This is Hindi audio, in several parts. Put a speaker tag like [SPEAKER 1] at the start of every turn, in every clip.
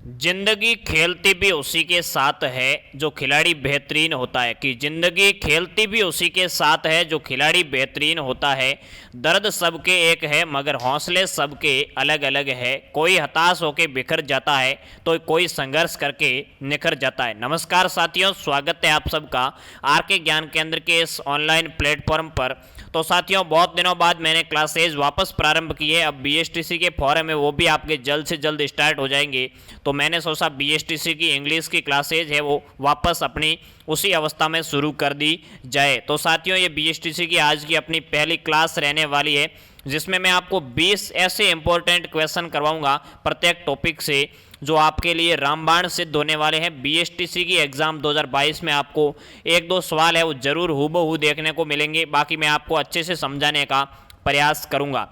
[SPEAKER 1] जिंदगी खेलती भी उसी के साथ है जो खिलाड़ी बेहतरीन होता है। कि जिंदगी खेलती भी उसी के साथ है जो खिलाड़ी बेहतरीन होता है। दर्द सबके एक है मगर हौसले सबके अलग अलग है। कोई हताश होकर बिखर जाता है तो कोई संघर्ष करके निखर जाता है। नमस्कार साथियों, स्वागत है आप सबका आर के ज्ञान केंद्र के इस ऑनलाइन प्लेटफॉर्म पर। तो साथियों, बहुत दिनों बाद मैंने क्लासेज वापस प्रारंभ की है। अब बीएसटीसी के फॉरम है वो भी आपके जल्द से जल्द स्टार्ट हो जाएंगे। तो मैंने सोचा बीएसटीसी की इंग्लिश की क्लासेज है वो वापस अपनी उसी अवस्था में शुरू कर दी जाए। तो साथियों, ये बीएसटीसी की आज की अपनी पहली क्लास रहने वाली है जिसमें मैं आपको 20 ऐसे इंपॉर्टेंट क्वेश्चन करवाऊंगा प्रत्येक टॉपिक से जो आपके लिए रामबाण सिद्ध होने वाले हैं। बीएसटीसी की एग्ज़ाम 2022 में आपको एक दो सवाल है वो जरूर हूबहू देखने को मिलेंगे। बाकी मैं आपको अच्छे से समझाने का प्रयास करूंगा।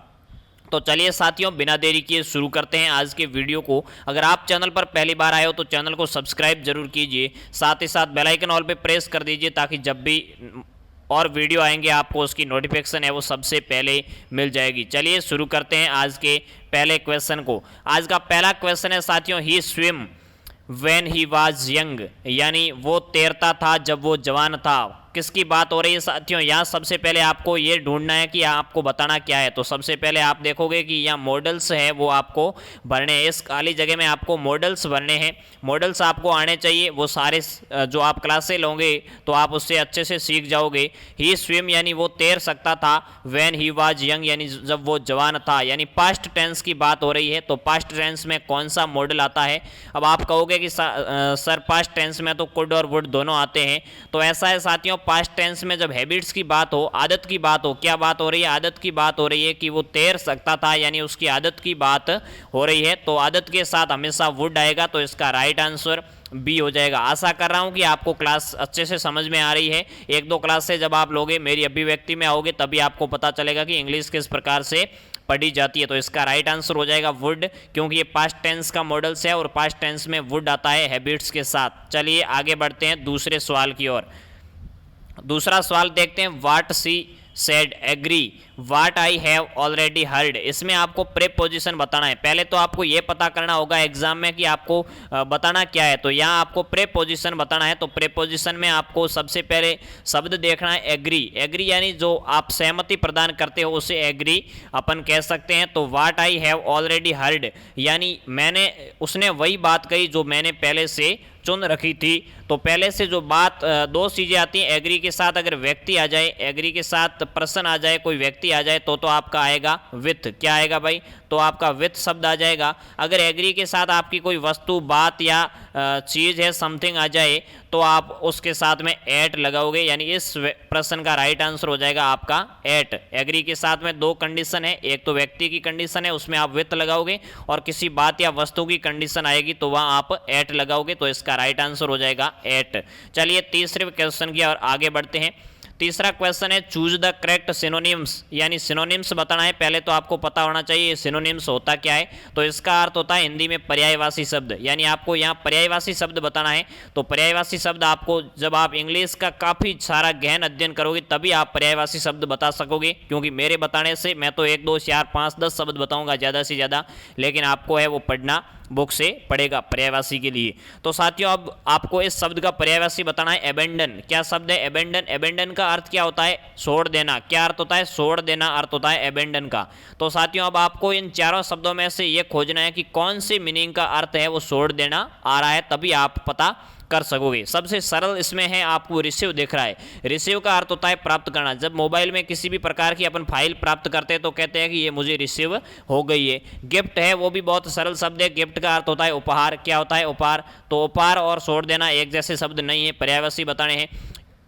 [SPEAKER 1] तो चलिए साथियों, बिना देरी किए शुरू करते हैं आज के वीडियो को। अगर आप चैनल पर पहली बार आए हो तो चैनल को सब्सक्राइब जरूर कीजिए, साथ ही साथ बेल आइकन ऑल पे प्रेस कर दीजिए ताकि जब भी और वीडियो आएंगे आपको उसकी नोटिफिकेशन है वो सबसे पहले मिल जाएगी। चलिए शुरू करते हैं आज के पहले क्वेश्चन को। आज का पहला क्वेश्चन है साथियों, he swim when he was young, यानी वो तैरता था जब वो जवान था। किसकी बात हो रही है साथियों? यहाँ सबसे पहले आपको ये ढूंढना है कि आपको बताना क्या है। तो सबसे पहले आप देखोगे कि यहाँ मॉडल्स है वो आपको भरने हैं। इस खाली जगह में आपको मॉडल्स भरने हैं। मॉडल्स आपको आने चाहिए, वो सारे जो आप क्लासे लोगे तो आप उससे अच्छे से सीख जाओगे। ही स्विम यानी वो तैर सकता था, व्हेन ही वाज यंग यानी जब वो जवान था, यानी पास्ट टेंस की बात हो रही है। तो पास्ट टेंस में कौन सा मॉडल आता है? अब आप कहोगे कि सर पास्ट टेंस में तो कुड और वुड दोनों आते हैं। तो ऐसा है साथियों, पास्ट टेंस में जब हैबिट्स की बात हो, आदत की बात हो, क्या बात हो रही है? आदत की बात हो रही है कि वो तैर सकता था, यानी उसकी आदत की बात हो रही है। तो आदत के साथ हमेशा वुड आएगा, तो इसका राइट आंसर बी हो जाएगा। आशा कर रहा हूं कि आपको क्लास अच्छे से समझ में आ रही है। एक दो क्लास से जब आप लोगे मेरी अभिव्यक्ति में आओगे तभी आपको पता चलेगा कि इंग्लिश किस प्रकार से पढ़ी जाती है। तो इसका राइट आंसर हो जाएगा वुड, क्योंकि ये पास्ट टेंस का मॉडल्स है और पास्ट टेंस में वुड आता है हैबिट्स के साथ। चलिए आगे बढ़ते हैं दूसरे सवाल की ओर। दूसरा सवाल देखते हैं, what she said agree what I have already heard. इसमें आपको प्रेपोजिशन बताना है। पहले तो आपको यह पता करना होगा एग्जाम में कि आपको बताना क्या है। तो यहाँ आपको प्रेपोजिशन बताना है। तो प्रेपोजिशन में आपको सबसे पहले शब्द देखना है एग्री। एग्री यानी जो आप सहमति प्रदान करते हो उसे एग्री अपन कह सकते हैं। तो वाट आई हैव ऑलरेडी हर्ड यानी उसने वही बात कही जो मैंने पहले से चुन रखी थी। तो पहले से जो बात दो चीजें आती हैं एग्री के साथ, अगर व्यक्ति आ जाए, एग्री के साथ पर्सन आ जाए, कोई व्यक्ति आ जाए तो आपका आएगा विथ। क्या आएगा भाई? तो आपका विथ शब्द आ जाएगा। अगर एग्री के साथ आपकी कोई वस्तु, बात या चीज है, समथिंग आ जाए तो आप उसके साथ में एट लगाओगे, यानी इस प्रश्न का राइट आंसर हो जाएगा आपका एट। एग्री के साथ में दो कंडीशन है, एक तो व्यक्ति की कंडीशन है उसमें आप विथ लगाओगे, और किसी बात या वस्तु की कंडीशन आएगी तो वहां आप एट लगाओगे। तो इसका राइट आंसर हो जाएगा एट। चलिए तीसरे क्वेश्चन की और आगे बढ़ते हैं। तीसरा क्वेश्चन है, चूज द करेक्ट सिनोनिम्स, यानी सिनोनिम्स बताना है। पहले तो आपको पता होना चाहिए सिनोनिम्स होता क्या है। तो इसका अर्थ होता है हिंदी में पर्यायवाची शब्द, यानी आपको यहाँ पर्यायवाची शब्द बताना है। तो पर्यायवाची शब्द आपको जब आप इंग्लिश का काफ़ी सारा गहन अध्ययन करोगे तभी आप पर्यायवाची शब्द बता सकोगे, क्योंकि मेरे बताने से मैं तो 1 2 4 5 10 शब्द बताऊंगा ज़्यादा से ज़्यादा, लेकिन आपको है वो पढ़ना बुक से पड़ेगा पर्यायवाची के लिए। तो साथियों, अब आपको इस शब्द का पर्यायवाची बताना है एबेंडन। क्या शब्द है एबेंडन? एबेंडन का अर्थ क्या होता है? छोड़ देना। क्या अर्थ होता है? छोड़ देना अर्थ होता है एबेंडन का। तो साथियों, अब आपको इन चारों शब्दों में से ये खोजना है कि कौन सी मीनिंग का अर्थ है वो छोड़ देना आ रहा है, तभी आप पता कर सकोगे। सबसे सरल इसमें है, आपको रिसीव दिख रहा है। रिसीव का अर्थ होता है प्राप्त करना। जब मोबाइल में किसी भी प्रकार की अपन फाइल प्राप्त करते हैं तो कहते हैं कि ये मुझे रिसीव हो गई है। गिफ्ट है वो भी बहुत सरल शब्द है। गिफ्ट का अर्थ होता है उपहार। क्या होता है? उपहार। तो उपहार और छोड़ देना एक जैसे शब्द नहीं है, पर्यायवाची बताने हैं।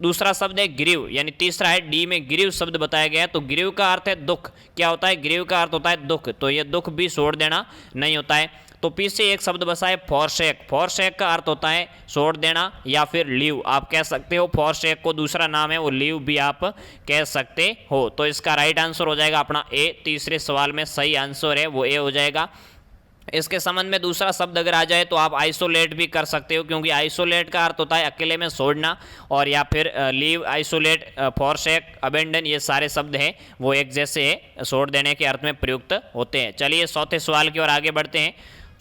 [SPEAKER 1] दूसरा शब्द है ग्रीव, यानी तीसरा है डी में ग्रीव शब्द बताया गया है। तो ग्रीव का अर्थ है दुख। क्या होता है? ग्रीव का अर्थ होता है दुख। तो ये दुख भी छोड़ देना नहीं होता है। तो पीछे एक शब्द बसा है फॉरसेक। फॉरसेक का अर्थ होता है छोड़ देना या फिर लीव आप कह सकते हो। फॉरसेक को दूसरा नाम है वो लीव भी आप कह सकते हो। तो इसका राइट आंसर हो जाएगा अपना ए। तीसरे सवाल में सही आंसर है वो ए हो जाएगा। इसके संबंध में दूसरा शब्द अगर आ जाए तो आप आइसोलेट भी कर सकते हो, क्योंकि आइसोलेट का अर्थ होता है अकेले में छोड़ना, और या फिर लीव, आइसोलेट, फॉरसेक, अबेंडन, ये सारे शब्द हैं वो एक जैसे छोड़ देने के अर्थ में प्रयुक्त होते हैं। चलिए चौथे सवाल की ओर आगे बढ़ते हैं।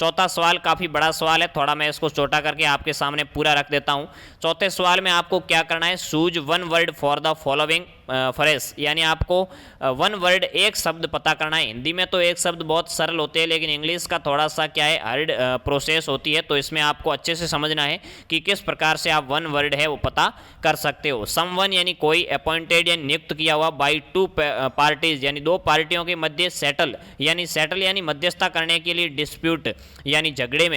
[SPEAKER 1] चौथा सवाल काफ़ी बड़ा सवाल है, थोड़ा मैं इसको छोटा करके आपके सामने पूरा रख देता हूँ। चौथे सवाल में आपको क्या करना है, choose one word for the following phrase, यानी आपको वन वर्ड एक शब्द पता करना है। हिंदी में तो एक शब्द बहुत सरल होते हैं, लेकिन इंग्लिश का थोड़ा सा क्या है, हार्ड प्रोसेस होती है, तो इसमें आपको अच्छे से समझना है कि किस प्रकार से आप वन वर्ड है वो पता कर सकते हो। समवन यानी कोई, अपॉइंटेड यानी नियुक्त किया हुआ, बाई टू पार्टीज यानी दो पार्टियों के मध्य, सेटल यानी मध्यस्थता करने के लिए, डिस्प्यूट यानी झगड़े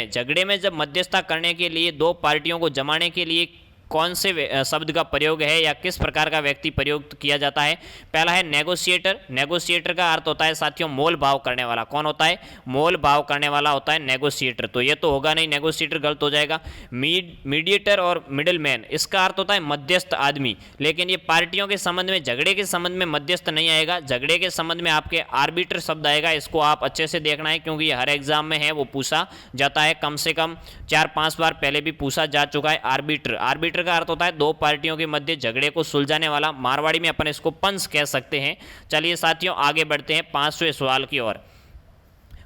[SPEAKER 1] में जब मध्यस्थता करने के लिए दो पार्टियों को जमाने के लिए कौन से शब्द का प्रयोग है या किस प्रकार का व्यक्ति प्रयोग किया जाता है। पहला है नेगोशिएटर। नेगोशिएटर का अर्थ होता है साथियों मोल भाव करने वाला। कौन होता है, मोल भाव करने वाला होता है नेगोशिएटर, तो ये तो होगा नहीं, नेगोशिएटर गलत हो जाएगा। मीडिएटर और मिडिल मैन, इसका अर्थ होता है मध्यस्थ आदमी, लेकिन ये पार्टियों के संबंध में, झगड़े के संबंध में मध्यस्थ नहीं आएगा, झगड़े के संबंध में आपके आर्बिटर शब्द आएगा। इसको आप अच्छे से देखना है क्योंकि ये हर एग्जाम में है वो पूछा जाता है, कम से कम 4-5 बार पहले भी पूछा जा चुका है। आर्बिटर का अर्थ होता है दो पार्टियों के मध्य झगड़े को सुलझाने वाला, मारवाड़ी में अपन इसको पंच कह सकते हैं। चलिए साथियों आगे बढ़ते हैं 5वें सवाल की ओर।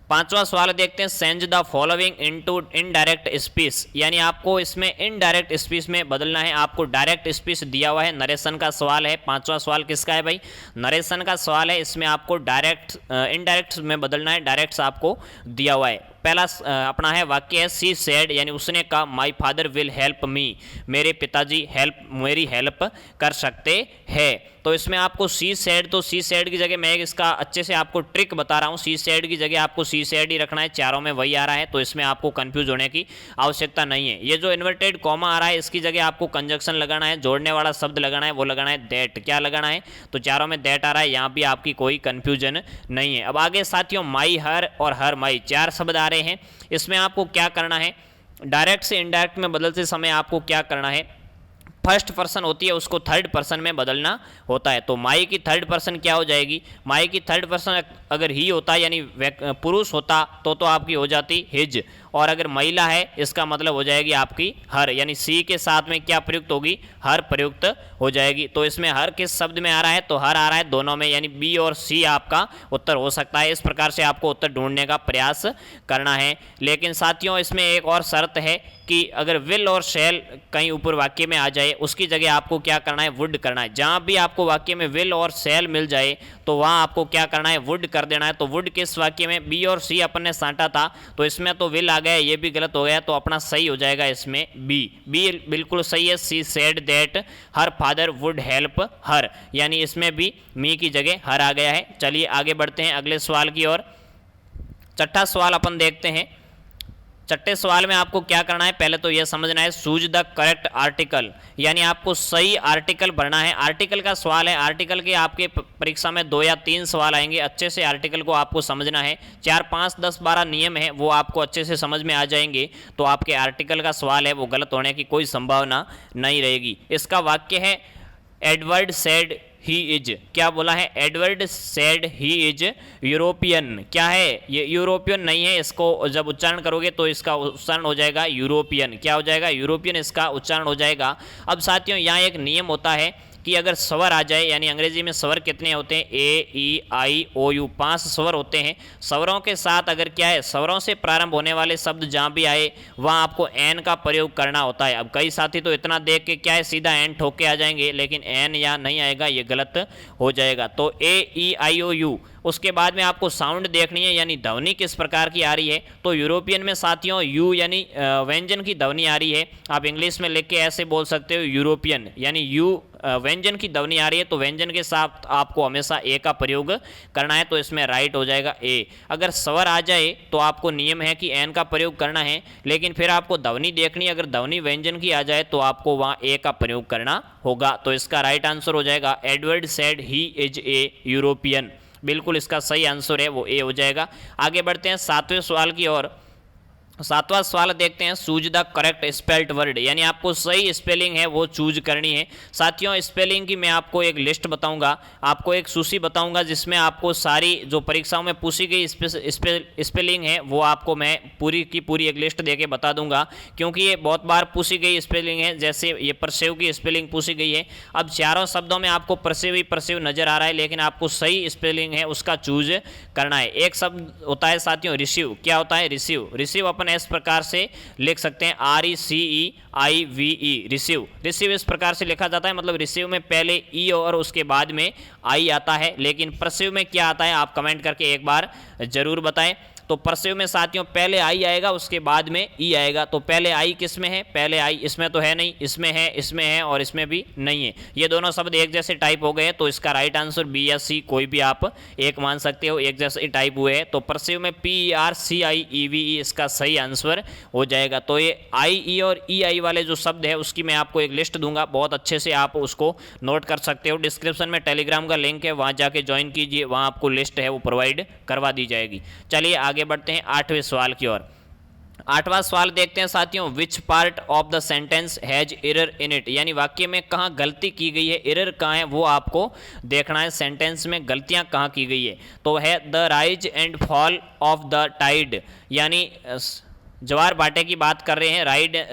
[SPEAKER 1] 5वां सवाल देखते हैं, Sainz the following into indirect speech, यानी आपको इसमें इनडायरेक्ट स्पीच में बदलना है। आपको डायरेक्ट स्पीच दिया हुआ है, नरेशन का सवाल है। 5वां सवाल किसका है भाई, नरेशन का सवाल है। इसमें आपको इनडायरेक्ट में बदलना है, डायरेक्ट आपको दिया हुआ है। पहला अपना है वाक्य है, सी सेड यानी उसने कहा, my father will help me, मेरे पिताजी मेरी हेल्प कर सकते हैं। तो इसमें आपको सी सेड, तो सी सेड की जगह मैं इसका अच्छे से आपको ट्रिक बता रहा हूँ। सी सेड की जगह आपको सी सेड ही रखना है, चारों में वही आ रहा है, तो इसमें आपको कंफ्यूज होने की आवश्यकता नहीं है। ये जो इन्वर्टेड कॉमा आ रहा है इसकी जगह आपको कंजक्शन लगाना है, जोड़ने वाला शब्द लगाना है, वो लगाना है दैट। क्या लगाना है, तो चारों में दैट आ रहा है, यहाँ भी आपकी कोई कंफ्यूजन नहीं है। अब आगे साथियों, माई हर और हर माई, 4 शब्द आ रहे हैं। इसमें आपको क्या करना है, डायरेक्ट से इनडायरेक्ट में बदलते समय आपको क्या करना है, फर्स्ट पर्सन होती है उसको थर्ड पर्सन में बदलना होता है। तो माई की थर्ड पर्सन क्या हो जाएगी, माई की थर्ड पर्सन अगर ही होता यानी पुरुष होता तो आपकी हो जाती हिज, और अगर महिला है इसका मतलब हो जाएगी आपकी हर, यानी सी के साथ में क्या प्रयुक्त होगी, हर प्रयुक्त हो जाएगी। तो इसमें हर किस शब्द में आ रहा है, तो हर आ रहा है दोनों में, यानी बी और सी आपका उत्तर हो सकता है। इस प्रकार से आपको उत्तर ढूंढने का प्रयास करना है। लेकिन साथियों इसमें एक और शर्त है कि अगर विल और शैल कहीं ऊपर वाक्य में आ जाए उसकी जगह आपको क्या करना है, वुड करना है। जहाँ भी आपको वाक्य में विल और शैल मिल जाए तो वहाँ आपको क्या करना है, वुड कर देना है। तो वुड किस वाक्य में, बी और सी अपन ने साँटा था तो इसमें तो विल आ गया, ये भी गलत हो गया, तो अपना सही हो जाएगा इसमें बी बिल्कुल सही है। She said that her father would help her, यानी इसमें भी मी की जगह हर आ गया है। चलिए आगे बढ़ते हैं अगले सवाल की ओर। 6ठा सवाल अपन देखते हैं। 6ठे सवाल में आपको क्या करना है, पहले तो यह समझना है, चूज द करेक्ट आर्टिकल, यानी आपको सही आर्टिकल भरना है। आर्टिकल का सवाल है, आर्टिकल के आपके परीक्षा में 2 या 3 सवाल आएंगे। अच्छे से आर्टिकल को आपको समझना है। 4, 5, 10, 12 नियम है वो आपको अच्छे से समझ में आ जाएंगे, तो आपके आर्टिकल का सवाल है वो गलत होने की कोई संभावना नहीं रहेगी। इसका वाक्य है, एडवर्ड सेड ही इज, क्या बोला है, Edward said he is European. क्या है ये, यूरोपियन नहीं है, इसको जब उच्चारण करोगे तो इसका उच्चारण हो जाएगा यूरोपियन। क्या हो जाएगा, यूरोपियन इसका उच्चारण हो जाएगा। अब साथियों यहाँ एक नियम होता है कि अगर स्वर आ जाए, यानी अंग्रेजी में स्वर कितने होते हैं, ए ई आई ओ यू, 5 स्वर होते हैं। स्वरों के साथ अगर क्या है, स्वरों से प्रारंभ होने वाले शब्द जहाँ भी आए वहाँ आपको एन का प्रयोग करना होता है। अब कई साथी तो इतना देख के क्या है सीधा एन ठोक के आ जाएंगे, लेकिन एन यहाँ नहीं आएगा, ये गलत हो जाएगा। तो ए ई आई ओ यू, उसके बाद में आपको साउंड देखनी है, यानी ध्वनि किस प्रकार की आ रही है। तो यूरोपियन में साथियों यू यानी व्यंजन की ध्वनि आ रही है। आप इंग्लिश में लिख के ऐसे बोल सकते हो यूरोपियन, यानी यू व्यंजन की ध्वनि आ रही है, तो व्यंजन के साथ आपको हमेशा ए का प्रयोग करना है, तो इसमें राइट हो जाएगा ए। अगर स्वर आ जाए तो आपको नियम है कि एन का प्रयोग करना है, लेकिन फिर आपको ध्वनि देखनी है, अगर ध्वनि व्यंजन की आ जाए तो आपको वहाँ ए का प्रयोग करना होगा। तो इसका राइट आंसर हो जाएगा, Edward said he is a European. बिल्कुल इसका सही आंसर है वो ए हो जाएगा। आगे बढ़ते हैं 7वें सवाल की ओर। सातवां सवाल देखते हैं, choose the correct spelled word, यानी आपको सही स्पेलिंग है वो चूज करनी है। साथियों स्पेलिंग की मैं आपको एक लिस्ट बताऊंगा, आपको एक सूची बताऊंगा जिसमें आपको सारी जो परीक्षाओं में पूछी गई स्पेलिंग है वो आपको मैं पूरी की पूरी एक लिस्ट देके बता दूंगा, क्योंकि ये बहुत बार पूछी गई स्पेलिंग है। जैसे ये परसेव की स्पेलिंग पूछी गई है, अब चारों शब्दों में आपको परसेव ही परसेव नजर आ रहा है, लेकिन आपको सही स्पेलिंग है उसका चूज करना है। एक शब्द होता है साथियों रिसीव, क्या होता है रिसीव, रिसीव अपन इस प्रकार से लिख सकते हैं RECEIVE रिसीव, रिसीव इस प्रकार से लिखा जाता है, मतलब रिसीव में पहले ई और उसके बाद में आई आता है, लेकिन परसिव में क्या आता है आप कमेंट करके एक बार जरूर बताएं। तो परसिव में साथियों पहले आई आएगा उसके बाद में ई आएगा, तो पहले आई किस में है, पहले आई इसमें तो है नहीं, इसमें है और इसमें भी नहीं है, ये दोनों शब्द एक जैसे टाइप हो गए, तो इसका राइट आंसर बी या सी कोई भी आप एक मान सकते हो, एक जैसे टाइप हुए हैं, तो परसिव में PERCIEVE इसका सही आंसर हो जाएगा। तो ये आई और ई आई वाले जो शब्द है उसकी मैं आपको एक लिस्ट दूंगा, बहुत अच्छे से आप उसको नोट कर सकते हो। डिस्क्रिप्शन में टेलीग्राम का लिंक है, वहाँ जाके ज्वाइन कीजिए, वहाँ आपको लिस्ट है वो प्रोवाइड करवा दी जाएगी। चलिए आगे बढ़ते हैं 8वें सवाल की ओर। 8वां सवाल देखते हैं साथियों, which part of the sentence has error in it, यानी वाक्य में कहाँ गलती की गई है, एरर कहाँ है वो आपको देखना है, सेंटेंस में गलतियां कहाँ की गई है। तो है the rise and fall of the tide, यानी ज्वार भाटे की बात कर रहे हैं,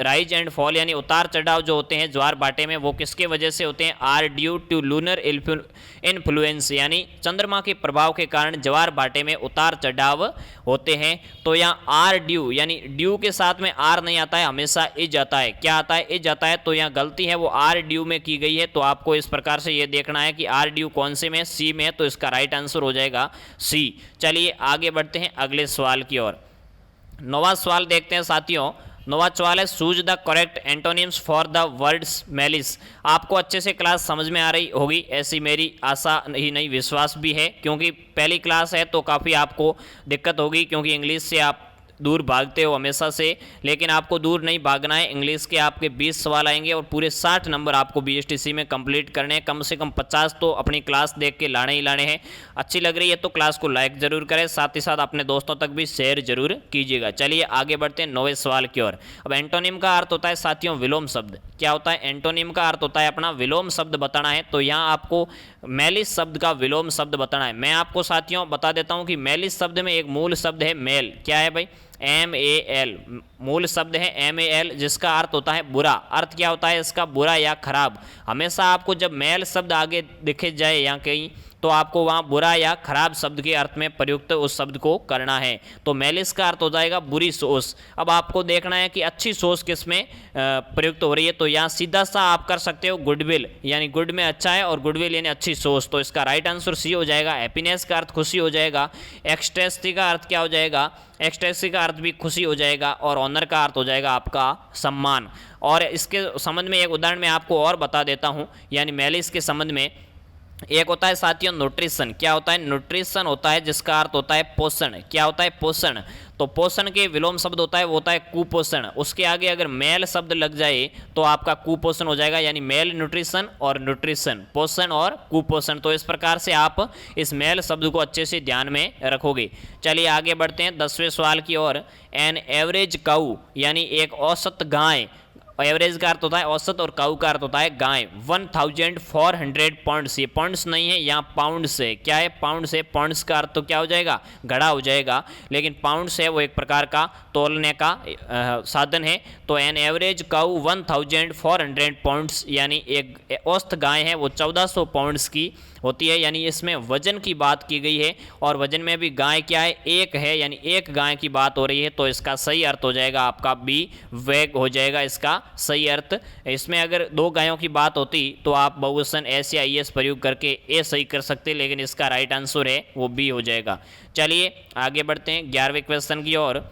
[SPEAKER 1] राइज एंड फॉल यानी उतार चढ़ाव जो होते हैं ज्वार भाटे में वो किसके वजह से होते हैं, are due to lunar influence, यानी चंद्रमा के प्रभाव के कारण ज्वार भाटे में उतार चढ़ाव होते हैं। तो यहाँ आर ड्यू, यानी ड्यू के साथ में आर नहीं आता है, हमेशा इज आता है, क्या आता है, इज आता है, तो यहाँ गलती है वो आर ड्यू में की गई है। तो आपको इस प्रकार से ये देखना है कि आर ड्यू कौन से में, सी में, तो इसका राइट आंसर हो जाएगा सी। चलिए आगे बढ़ते हैं अगले सवाल की ओर। 9वां सवाल देखते हैं साथियों। 9वां सवाल है, choose the correct antonyms for the words malice. आपको अच्छे से क्लास समझ में आ रही होगी ऐसी मेरी आशा ही नहीं विश्वास भी है, क्योंकि पहली क्लास है तो काफ़ी आपको दिक्कत होगी, क्योंकि इंग्लिश से आप दूर भागते हो हमेशा से, लेकिन आपको दूर नहीं भागना है। इंग्लिश के आपके 20 सवाल आएंगे और पूरे 60 नंबर आपको BSTC में कंप्लीट करने हैं, कम से कम 50 तो अपनी क्लास देख के लाने ही लाने हैं। अच्छी लग रही है तो क्लास को लाइक जरूर करें, साथ ही साथ अपने दोस्तों तक भी शेयर जरूर कीजिएगा। चलिए आगे बढ़ते हैं 9वें सवाल की ओर। अब एंटोनिम का अर्थ होता है साथियों विलोम शब्द, क्या होता है, एंटोनिम का अर्थ होता है अपना विलोम शब्द बताना है। तो यहाँ आपको मैलिस शब्द का विलोम शब्द बताना है। मैं आपको साथियों बता देता हूँ कि मैलिस शब्द में एक मूल शब्द है मेल, क्या है भाई, MAL, मूल शब्द है MAL, जिसका अर्थ होता है बुरा। अर्थ क्या होता है इसका, बुरा या खराब। हमेशा आपको जब मैल शब्द आगे दिखे जाए या कहीं, तो आपको वहाँ बुरा या खराब शब्द के अर्थ में प्रयुक्त उस शब्द को करना है। तो मैलिस का अर्थ हो जाएगा बुरी सोच। अब आपको देखना है कि अच्छी सोच किस में प्रयुक्त हो रही है, तो यहाँ सीधा सा आप कर सकते हो गुडविल, यानी गुड में अच्छा है और गुडविल यानी अच्छी सोच, तो इसका राइट आंसर सी हो जाएगा। हैप्पीनेस का अर्थ खुशी हो जाएगा। एक्सटेस्टी का अर्थ क्या हो जाएगा, एक्सटेस्टी का अर्थ भी खुशी हो जाएगा। और ऑनर का अर्थ हो जाएगा आपका सम्मान। और इसके संबंध में एक उदाहरण मैं आपको और बता देता हूँ, यानी मैलिस के संबंध में एक होता है साथियों न्यूट्रिशन, क्या होता है, न्यूट्रिशन होता है जिसका अर्थ होता है पोषण, क्या होता है, पोषण। तो पोषण के विलोम शब्द होता है वो होता है कुपोषण। उसके आगे अगर मेल शब्द लग जाए तो आपका कुपोषण हो जाएगा, यानी मेल न्यूट्रिशन और न्यूट्रिशन, पोषण और कुपोषण। तो इस प्रकार से आप इस मेल शब्द को अच्छे से ध्यान में रखोगे। चलिए आगे बढ़ते हैं 10वें सवाल की ओर। एन एवरेज काऊ, यानी एक औसत गाय, एवरेज का अर्थ होता है औसत और काऊ का अर्थ होता है गाय। 1400 पाउंड्स, ये पाउंड्स नहीं है, यहाँ पाउंड्स है, क्या है, पाउंड्स है। पाउंड्स का अर्थ तो क्या हो जाएगा, घड़ा हो जाएगा, लेकिन पाउंड्स है वो एक प्रकार का तोलने का साधन है। तो एन एवरेज काऊ 1400 पाउंड्स, यानी एक औसत गाय है वो 1400 पाउंड्स की होती है, यानी इसमें वजन की बात की गई है। और वजन में भी गाय क्या है, एक है, यानी एक गाय की बात हो रही है। तो इसका सही अर्थ हो जाएगा आपका बी, वेग हो जाएगा इसका सही अर्थ। इसमें अगर 2 गायों की बात होती तो आप बहुवचन एस या IS प्रयोग करके ए सही कर सकते, लेकिन इसका राइट आंसर है वो बी हो जाएगा। चलिए आगे बढ़ते हैं 11वें क्वेश्चन की ओर।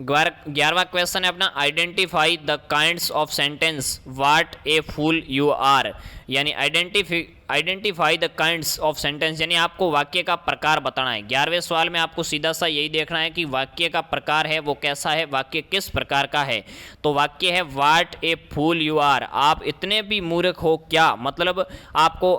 [SPEAKER 1] 11वां क्वेश्चन है अपना, identify the kinds of sentence what a fool you are, यानी identify the kinds of sentence, यानी आपको वाक्य का प्रकार बताना है। 11वें सवाल में आपको सीधा सा यही देखना है कि वाक्य का प्रकार है वो कैसा है, वाक्य किस प्रकार का है। तो वाक्य है what a fool you are, आप इतने भी मूर्ख हो क्या, मतलब आपको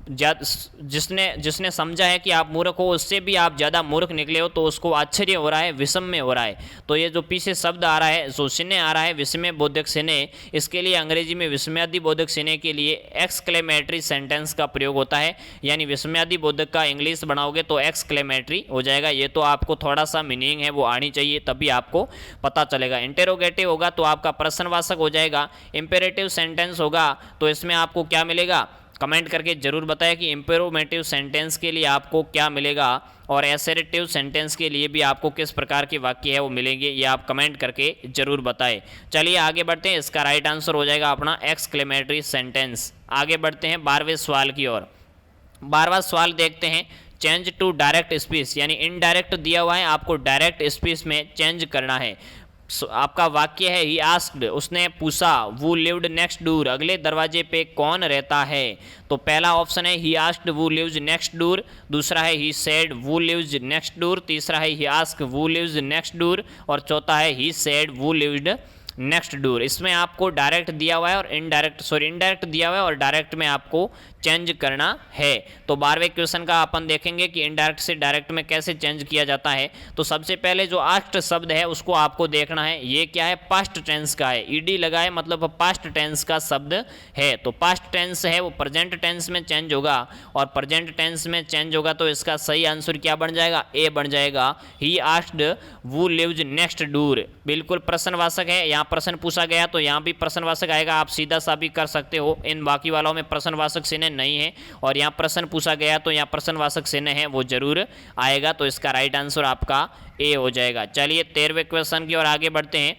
[SPEAKER 1] जिसने जिसने समझा है कि आप मूर्ख हो उससे भी आप ज़्यादा मूर्ख निकले हो, तो उसको आश्चर्य हो रहा है, विस्मय हो रहा है। तो ये जो पीछे शब्द आ रहा है, जो सिने आ रहा है, विस्मय बोधक सिने, इसके लिए अंग्रेजी में विस्मयादि बोधक सिने के लिए एक्सक्लेमेटरी सेंटेंस का प्रयोग होता है। यानी विस्मयादि बोधक का इंग्लिश बनाओगे तो एक्सक्लेमेटरी हो जाएगा। ये तो आपको थोड़ा सा मीनिंग है वो आनी चाहिए, तभी आपको पता चलेगा। इंटेरोगेटिव होगा तो आपका प्रश्नवाचक हो जाएगा। इंपेरेटिव सेंटेंस होगा तो इसमें आपको क्या मिलेगा, कमेंट करके जरूर बताएं कि इंपेरोमेटिव सेंटेंस के लिए आपको क्या मिलेगा और एसेरेटिव सेंटेंस के लिए भी आपको किस प्रकार के वाक्य है वो मिलेंगे, ये आप कमेंट करके जरूर बताएं। चलिए आगे बढ़ते हैं, इसका राइट आंसर हो जाएगा अपना एक्सक्लेमेटरी सेंटेंस। आगे बढ़ते हैं 12वें सवाल की ओर। 12वां सवाल देखते हैं, चेंज टू डायरेक्ट स्पीच, यानी इनडायरेक्ट दिया हुआ है, आपको डायरेक्ट स्पीच में चेंज करना है। आपका वाक्य है ही आस्क्ड, उसने पूछा, वो लिव्ड नेक्स्ट डोर, अगले दरवाजे पे कौन रहता है। तो पहला ऑप्शन है ही आस्क्ड वो लिव्स नेक्स्ट डोर, दूसरा है ही सेड वो लिव्स नेक्स्ट डोर, तीसरा है ही आस्क वो लिव्स नेक्स्ट डोर और चौथा है ही सेड वो लिव्ड नेक्स्ट डोर। इसमें आपको डायरेक्ट दिया हुआ है और इनडायरेक्ट दिया हुआ है और डायरेक्ट में आपको चेंज करना है। तो 12वें क्वेश्चन का अपन देखेंगे कि इनडायरेक्ट से डायरेक्ट में कैसे चेंज किया जाता है। तो सबसे पहले जो आस्ट शब्द है उसको आपको देखना है, ये क्या है, पास्ट टेंस का है, ईडी लगा है मतलब पास्ट टेंस का शब्द है। तो पास्ट टेंस है वो प्रेजेंट टेंस में चेंज होगा और प्रेजेंट टेंस में चेंज होगा तो इसका सही आंसर क्या बन जाएगा, ए बन जाएगा। ही आस्क्ड वो लिव्स नेक्स्ट डोर, बिल्कुल प्रश्नवाचक है, यहाँ प्रश्न पूछा गया तो यहाँ भी प्रश्नवाचक आएगा, आप सीधा सा भी कर सकते हो। इन बाकी वालों में प्रश्नवाचक चिन्ह नहीं है और यहाँ प्रश्न पूछा गया तो यहाँ प्रश्नवाचक चिन्ह है वो जरूर आएगा। तो इसका राइट आंसर आपका ए हो जाएगा। चलिए 13वें क्वेश्चन की ओर आगे बढ़ते हैं।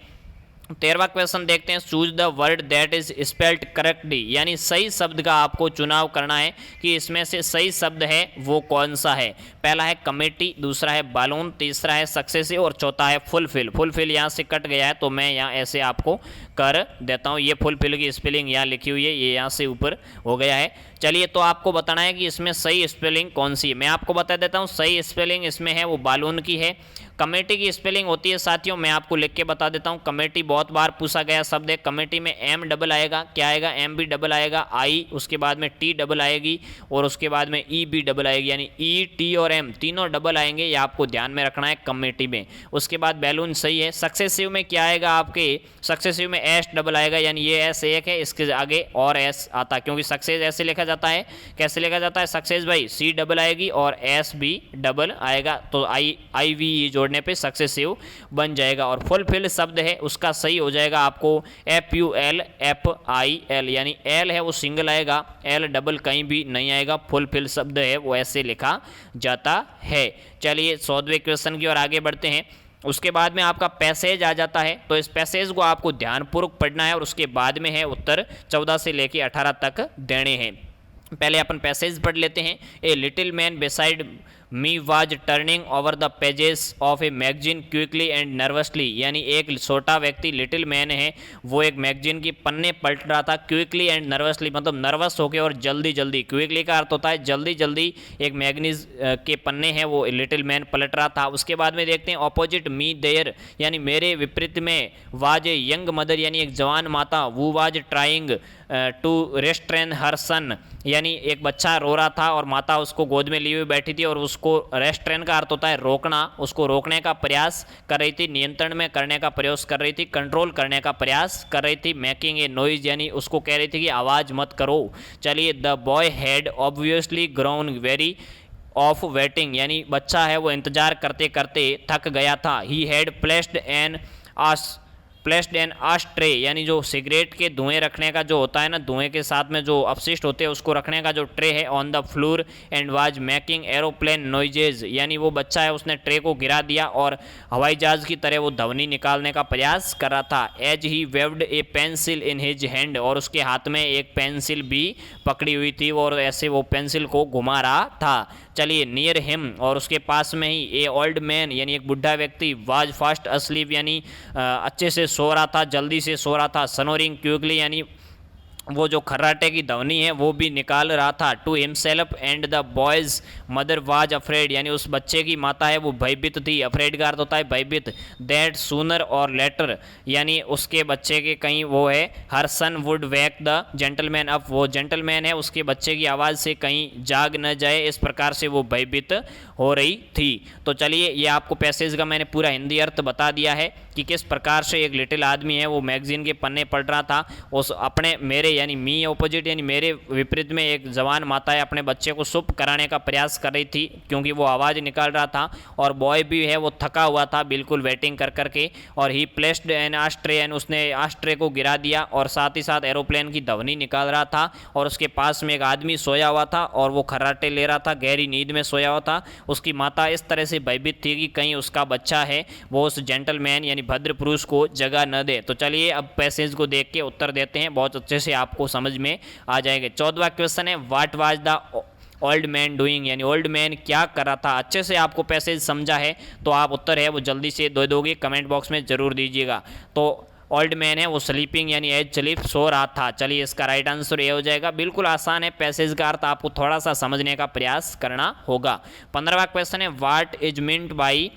[SPEAKER 1] 13वां क्वेश्चन देखते हैं, choose the word that is spelled correctly, यानी सही शब्द का आपको चुनाव करना है कि इसमें से सही शब्द है वो कौन सा है। पहला है कमेटी, दूसरा है बालून, तीसरा है सक्सेसिव और चौथा है फुलफिल। फुलफिल यहाँ से कट गया है तो मैं यहाँ ऐसे आपको कर देता हूँ, ये फुलफिल की स्पेलिंग यहाँ लिखी हुई है, ये यहाँ से ऊपर हो गया है। चलिए तो आपको बताना है कि इसमें सही स्पेलिंग कौन सी है। मैं आपको बता देता हूँ, सही स्पेलिंग इसमें है वो बालून की है। कमेटी की स्पेलिंग होती है साथियों, मैं आपको लिख के बता देता हूँ। कमेटी बहुत बार पूछा गया शब्द है। कमेटी में एम डबल आएगा, क्या आएगा, एम भी डबल आएगा, आई उसके बाद में टी डबल आएगी और उसके बाद में ई भी डबल आएगी, यानी ई टी और एम तीनों डबल आएंगे, ये आपको ध्यान में रखना है कमेटी में। उसके बाद बैलून सही है। सक्सेसिव में क्या आएगा आपके, सक्सेसिव में एस डबल आएगा, यानी ये एस एक है, इसके आगे और एस आता, क्योंकि सक्सेस ऐसे लिखा जाता है। कैसे लिखा जाता है सक्सेस भाई, सी डबल आएगी और एस भी डबल आएगा, तो आई वी जोड़ने पे सक्सेसिव बन जाएगा। और फुलफिल शब्द है उसका सही हो जाएगा आपको FULFIL, यानी एल है वो सिंगल आएगा, एल डबल कहीं भी नहीं आएगा। फुलफिल शब्द है वो ऐसे लिखा जाता है। चलिए 14वें क्वेश्चन की ओर आगे बढ़ते हैं। उसके बाद में आपका पैसेज आ जाता है, तो इस पैसेज को आपको ध्यानपूर्वक पढ़ना है और उसके बाद में है उत्तर 14 से लेके 18 तक देने हैं। पहले अपन पैसेज पढ़ लेते हैं। A little man beside me was turning over the pages of a magazine quickly and nervously, यानी एक छोटा व्यक्ति लिटिल मैन है वो एक मैगजीन की पन्ने पलट रहा था। क्विकली एंड नर्वसली मतलब नर्वस होकर और जल्दी जल्दी, क्विकली का अर्थ होता है जल्दी जल्दी, एक मैगनीज के पन्ने हैं वो लिटिल मैन पलट रहा था। उसके बाद में देखते हैं ऑपोजिट मी देयर, यानी मेरे विपरीत में वाज ए यंग मदर, यानी एक जवान माता, वो वाज ट्राइंग टू रेस्ट्रेन हर सन, यानी एक बच्चा रो रहा था और माता उसको गोद में ली हुई बैठी थी और उसको रेस्ट्रेन का अर्थ होता है रोकना, उसको रोकने का प्रयास कर रही थी, नियंत्रण में करने का प्रयास कर रही थी, कंट्रोल करने का प्रयास कर रही थी। मेकिंग ए नॉइज, यानी उसको कह रही थी कि आवाज़ मत करो। चलिए the boy had obviously grown very of waiting, यानी बच्चा है वो इंतजार करते करते थक गया था। ही हैड प्लेस्ड एन आश-ट्रे, यानी जो सिगरेट के धुएं रखने का जो होता है ना, धुएं के साथ में जो अपशिष्ट होते हैं उसको रखने का जो ट्रे है, on the floor and was making aeroplane noises, यानी वो बच्चा है उसने ट्रे को गिरा दिया और हवाई जहाज की तरह वो ध्वनि निकालने का प्रयास कर रहा था। As he waved a pencil in his hand, और उसके हाथ में एक पेंसिल भी पकड़ी हुई थी और ऐसे वो पेंसिल को घुमा रहा था। चलिए नियर हिम, और उसके पास में ही ए ओल्ड मैन, यानी एक बुढ़ा व्यक्ति, वाज फास्ट अस्लीप, यानी अच्छे से सो रहा था, जल्दी से सो रहा था। सनोरिंग क्विकली, यानी वो जो खर्राटे की ध्वनि है वो भी निकाल रहा था। To himself and the boy's mother was afraid, यानी उस बच्चे की माता है वो भयभीत थी। अफ्रेड का अर्थ होता है भयभीत। दैट सूनर और लेटर, यानी उसके बच्चे के कहीं वो है her son would wake the gentleman up, वो जेंटलमैन है उसके बच्चे की आवाज़ से कहीं जाग न जाए, इस प्रकार से वो भयभीत हो रही थी। तो चलिए ये आपको पैसेज का मैंने पूरा हिंदी अर्थ बता दिया है कि किस प्रकार से एक लिटिल आदमी है वो मैगजीन के पन्ने पढ़ रहा था। उस अपने मेरे यानी मी ऑपोजिट यानी मेरे विपरीत में एक जवान माता है अपने बच्चे को सुप कराने का प्रयास कर रही थी क्योंकि वो आवाज़ निकाल रहा था। और बॉय भी है वो थका हुआ था बिल्कुल वेटिंग कर करके। और ही प्लेस्ड एन आस्ट्रे, एंड उसने आस्ट्रे को गिरा दिया और साथ ही साथ एरोप्लेन की ध्वनि निकाल रहा था। और उसके पास में एक आदमी सोया हुआ था और वो खर्राटे ले रहा था, गहरी नींद में सोया हुआ था। उसकी माता इस तरह से भयभीत थी कि कहीं उसका बच्चा है वो उस जेंटलमैन यानी भद्र पुरुष को जगह न दे। तो चलिए अब पैसेज को देख के उत्तर देते हैं, बहुत अच्छे से आपको समझ में आ जाएंगे। 14वां क्वेश्चन है what was the old man doing, यानी ओल्ड मैन क्या कर रहा था। अच्छे से आपको पैसेज समझा है तो आप उत्तर है वो जल्दी से दे दोगे, कमेंट बॉक्स में जरूर दीजिएगा। तो ओल्ड मैन है वो स्लीपिंग यानी एज स्लीप सो रहा था। चलिए इसका राइट आंसर ये हो जाएगा। बिल्कुल आसान है, पैसेज का अर्थ आपको थोड़ा सा समझने का प्रयास करना होगा। 15वां क्वेश्चन है what is meant by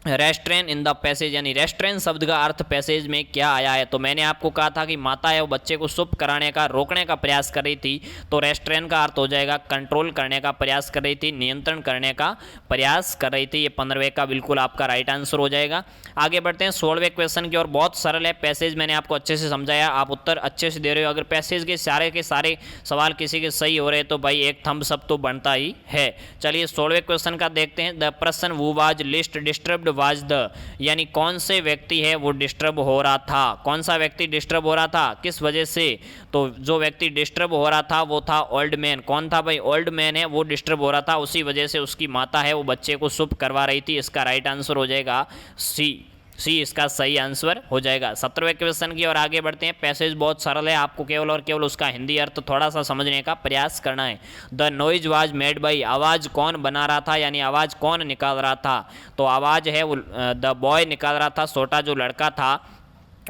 [SPEAKER 1] restrain in the passage, यानी रेस्ट्रेन शब्द का अर्थ पैसेज में क्या आया है। तो मैंने आपको कहा था कि माता है वो बच्चे को सुप कराने का रोकने का प्रयास कर रही थी, तो रेस्ट्रेन का अर्थ हो जाएगा कंट्रोल करने का प्रयास कर रही थी, नियंत्रण करने का प्रयास कर रही थी। ये 15वें का बिल्कुल आपका राइट आंसर हो जाएगा। आगे बढ़ते हैं 16वें क्वेश्चन की और। बहुत सरल है पैसेज, मैंने आपको अच्छे से समझाया, आप उत्तर अच्छे से दे रहे हो। अगर पैसेज के सारे सवाल किसी के सही हो रहे तो भाई एक थम्स अप तो बनता ही है। चलिए 16वें क्वेश्चन का देखते हैं। The person who was list disturbed was the, यानी कौन से व्यक्ति है वो डिस्टर्ब हो रहा था। कौन सा व्यक्ति डिस्टर्ब हो रहा था, किस वजह से। तो जो व्यक्ति डिस्टर्ब हो रहा था वो था ओल्ड मैन। कौन था भाई, ओल्ड मैन है वो डिस्टर्ब हो रहा था, उसी वजह से उसकी माता है वो बच्चे को सुप करवा रही थी। इसका राइट आंसर हो जाएगा सी इसका सही आंसर हो जाएगा। 17वें क्वेश्चन की और आगे बढ़ते हैं। पैसेज बहुत सरल है, आपको केवल और केवल उसका हिंदी अर्थ थोड़ा सा समझने का प्रयास करना है। The noise was made by, आवाज़ कौन बना रहा था यानी आवाज़ कौन निकाल रहा था। तो आवाज़ है वो द बॉय निकाल रहा था, छोटा जो लड़का था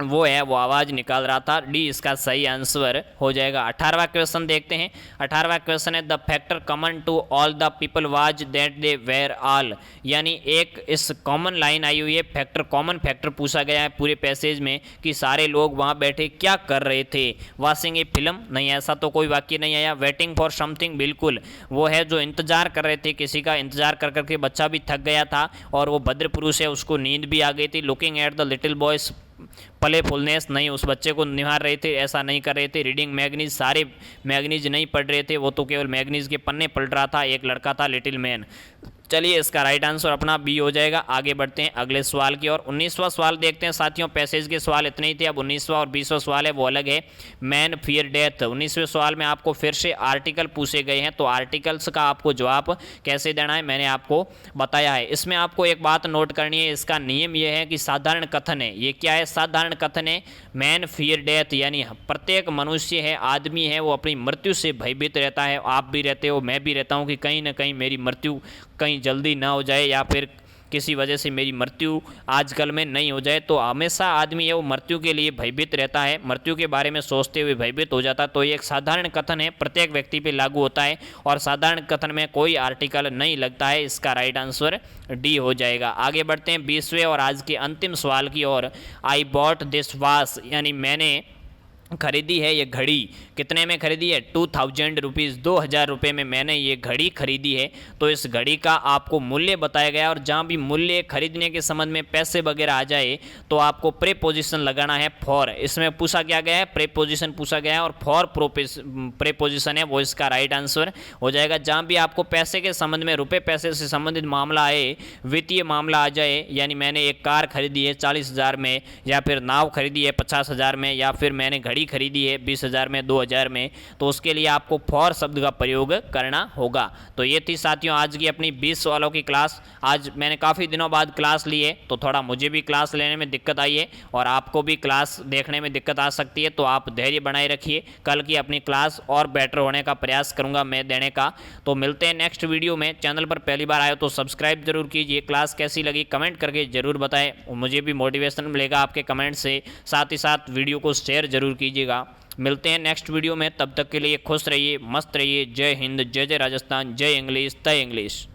[SPEAKER 1] वो है वो आवाज़ निकाल रहा था। डी इसका सही आंसर हो जाएगा। 18वां क्वेश्चन देखते हैं। 18वां क्वेश्चन है the factor common to all the people was that they were all, यानी एक इस कॉमन लाइन आई हुई है, फैक्टर कॉमन फैक्टर पूछा गया है पूरे पैसेज में कि सारे लोग वहाँ बैठे क्या कर रहे थे। वाचिंग ए फिल्म, नहीं ऐसा तो कोई वाक्य नहीं आया। वेटिंग फॉर समथिंग, बिल्कुल वो है जो इंतजार कर रहे थे किसी का, इंतजार कर करके बच्चा भी थक गया था और वो भद्र पुरुष है उसको नींद भी आ गई थी। Looking at the little boys playfulness, नहीं उस बच्चे को निहार रहे थे, ऐसा नहीं कर रहे थे। रीडिंग मैगनीज, सारे मैगनीज नहीं पढ़ रहे थे, वो तो केवल मैगनीज के पन्ने पढ़ रहा था। एक लड़का था लिटिल मैन। चलिए इसका राइट आंसर अपना बी हो जाएगा। आगे बढ़ते हैं अगले सवाल की और। 19वां सवाल देखते हैं साथियों। पैसेज के सवाल इतने ही थे, अब 19वां और 20वां सवाल है वो अलग है। Man fear death. 19वें सवाल में आपको फिर से आर्टिकल पूछे गए हैं, तो आर्टिकल्स का आपको जवाब कैसे देना है मैंने आपको बताया है। इसमें आपको एक बात नोट करनी है, इसका नियम यह है कि साधारण कथन है। ये क्या है, साधारण कथन है। मैन फियर डेथ यानी प्रत्येक मनुष्य है, आदमी है, वो अपनी मृत्यु से भयभीत रहता है। आप भी रहते हो, मैं भी रहता हूँ कि कहीं ना कहीं मेरी मृत्यु कहीं जल्दी ना हो जाए या फिर किसी वजह से मेरी मृत्यु आजकल में नहीं हो जाए। तो हमेशा आदमी है वो मृत्यु के लिए भयभीत रहता है, मृत्यु के बारे में सोचते हुए भयभीत हो जाता है। तो ये एक साधारण कथन है, प्रत्येक व्यक्ति पे लागू होता है और साधारण कथन में कोई आर्टिकल नहीं लगता है। इसका राइट आंसर डी हो जाएगा। आगे बढ़ते हैं 20वें और आज के अंतिम सवाल की ओर। आई बॉट दिस वॉच, यानी मैंने खरीदी है ये घड़ी। कितने में खरीदी है, 2000 रुपीज़, 2000 रुपये में मैंने ये घड़ी खरीदी है। तो इस घड़ी का आपको मूल्य बताया गया और जहाँ भी मूल्य खरीदने के संबंध में पैसे वगैरह आ जाए तो आपको प्रेपोजिशन लगाना है फॉर। इसमें पूछा क्या गया है, प्रेपोजिशन पूछा गया है और फॉर प्रेपोजिशन है वो इसका राइट आंसर हो जाएगा। जहाँ भी आपको पैसे के संबंध में, रुपये पैसे से संबंधित मामला आए, वित्तीय मामला आ जाए, यानी मैंने एक कार खरीदी है 40,000 में, या फिर नाव खरीदी है 50,000 में, या फिर मैंने घड़ी खरीदी है 20,000 में, 2,000 में, तो उसके लिए आपको फॉर शब्द का प्रयोग करना होगा। तो ये थी साथियों आज की अपनी 20 सवालों की क्लास। आज मैंने काफ़ी दिनों बाद क्लास ली है तो थोड़ा मुझे भी क्लास लेने में दिक्कत आई है और आपको भी क्लास देखने में दिक्कत आ सकती है, तो आप धैर्य बनाए रखिए। कल की अपनी क्लास और बेटर होने का प्रयास करूँगा मैं देने का। तो मिलते हैं नेक्स्ट वीडियो में। चैनल पर पहली बार आए हो तो सब्सक्राइब जरूर कीजिए। क्लास कैसी लगी कमेंट करके ज़रूर बताएं, मुझे भी मोटिवेशन मिलेगा आपके कमेंट से। साथ ही साथ वीडियो को शेयर जरूर कीजिएगा। मिलते हैं नेक्स्ट वीडियो में, तब तक के लिए खुश रहिए, मस्त रहिए। जय हिंद, जय जय राजस्थान, जय इंग्लिश, तय इंग्लिश।